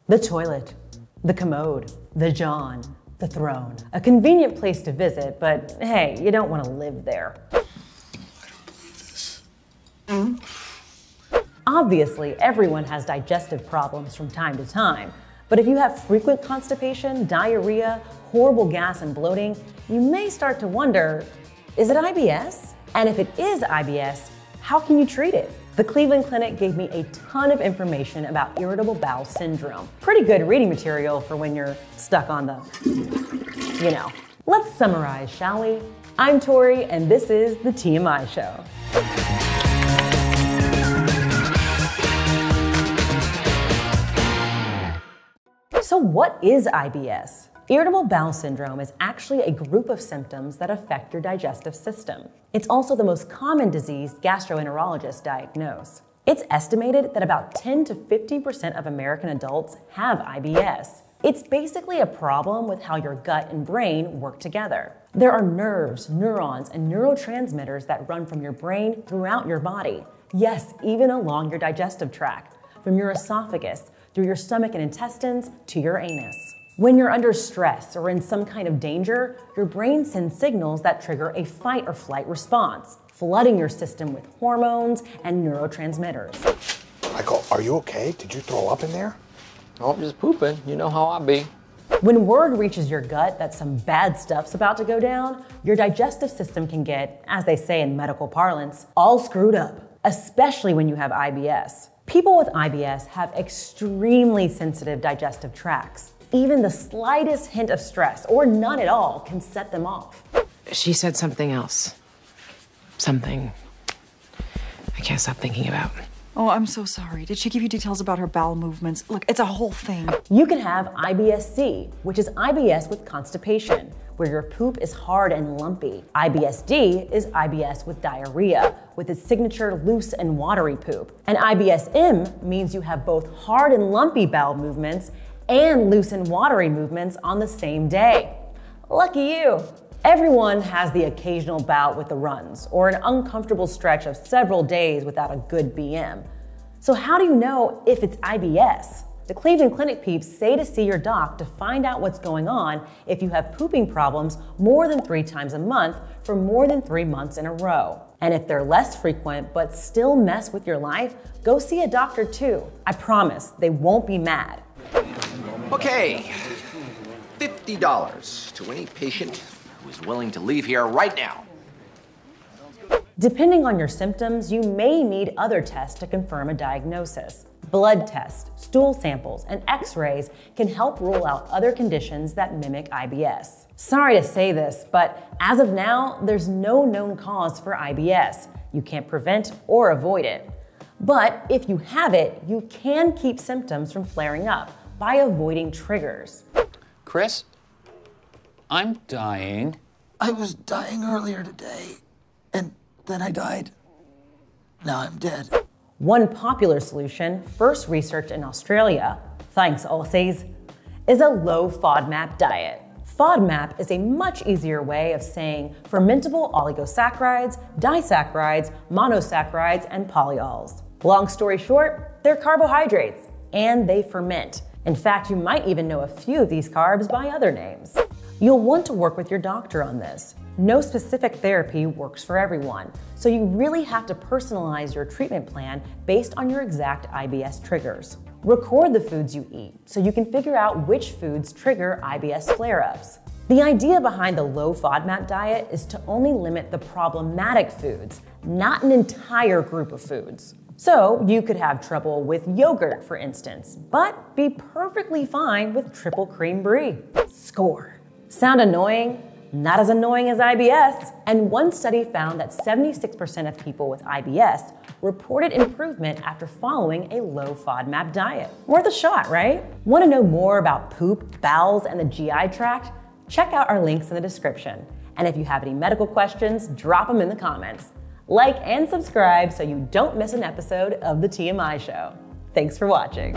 The toilet, the commode, the john, the throne. A convenient place to visit, but hey, you don't want to live there. I don't believe this. Obviously, everyone has digestive problems from time to time, but if you have frequent constipation, diarrhea, horrible gas and bloating, you may start to wonder, is it IBS? And if it is IBS, how can you treat it? The Cleveland Clinic gave me a ton of information about irritable bowel syndrome. Pretty good reading material for when you're stuck on the, you know. Let's summarize, shall we? I'm Tori, and this is the TMI Show. So what is IBS? Irritable bowel syndrome is actually a group of symptoms that affect your digestive system. It's also the most common disease gastroenterologists diagnose. It's estimated that about 10 to 15% of American adults have IBS. It's basically a problem with how your gut and brain work together. There are nerves, neurons, and neurotransmitters that run from your brain throughout your body. Yes, even along your digestive tract, from your esophagus, through your stomach and intestines, to your anus. When you're under stress or in some kind of danger, your brain sends signals that trigger a fight or flight response, flooding your system with hormones and neurotransmitters. Michael, are you okay? Did you throw up in there? Oh, I'm just pooping. You know how I be. When word reaches your gut that some bad stuff's about to go down, your digestive system can get, as they say in medical parlance, all screwed up, especially when you have IBS. People with IBS have extremely sensitive digestive tracts. Even the slightest hint of stress, or none at all, can set them off. She said something else. Something I can't stop thinking about. Oh, I'm so sorry. Did she give you details about her bowel movements? Look, it's a whole thing. You can have ibs-c, which is IBS with constipation, where your poop is hard and lumpy. IBS-d is IBS with diarrhea, with its signature loose and watery poop. And IBS-m means you have both hard and lumpy bowel movements and loose and watery movements on the same day. Lucky you. Everyone has the occasional bout with the runs or an uncomfortable stretch of several days without a good BM. So how do you know if it's IBS? The Cleveland Clinic peeps say to see your doc to find out what's going on if you have pooping problems more than 3 times a month for more than 3 months in a row. And if they're less frequent but still mess with your life, go see a doctor too. I promise they won't be mad. Okay, $50 to any patient who is willing to leave here right now. Depending on your symptoms, you may need other tests to confirm a diagnosis. Blood tests, stool samples, and x-rays can help rule out other conditions that mimic IBS. Sorry to say this, but as of now, there's no known cause for IBS. You can't prevent or avoid it. But if you have it, you can keep symptoms from flaring up by avoiding triggers. Chris, I'm dying. I was dying earlier today, and then I died. Now I'm dead. One popular solution, first researched in Australia, thanks Aussies, is a low FODMAP diet. FODMAP is a much easier way of saying fermentable oligosaccharides, disaccharides, monosaccharides, and polyols. Long story short, they're carbohydrates, and they ferment. In fact, you might even know a few of these carbs by other names. You'll want to work with your doctor on this. No specific therapy works for everyone, so you really have to personalize your treatment plan based on your exact IBS triggers. Record the foods you eat so you can figure out which foods trigger IBS flare-ups. The idea behind the low FODMAP diet is to only limit the problematic foods, not an entire group of foods. So you could have trouble with yogurt, for instance, but be perfectly fine with triple cream brie. Score. Sound annoying? Not as annoying as IBS. And one study found that 76% of people with IBS reported improvement after following a low FODMAP diet. Worth a shot, right? Want to know more about poop, bowels, and the GI tract? Check out our links in the description. And if you have any medical questions, drop them in the comments. Like and subscribe so you don't miss an episode of the TMI Show. Thanks for watching.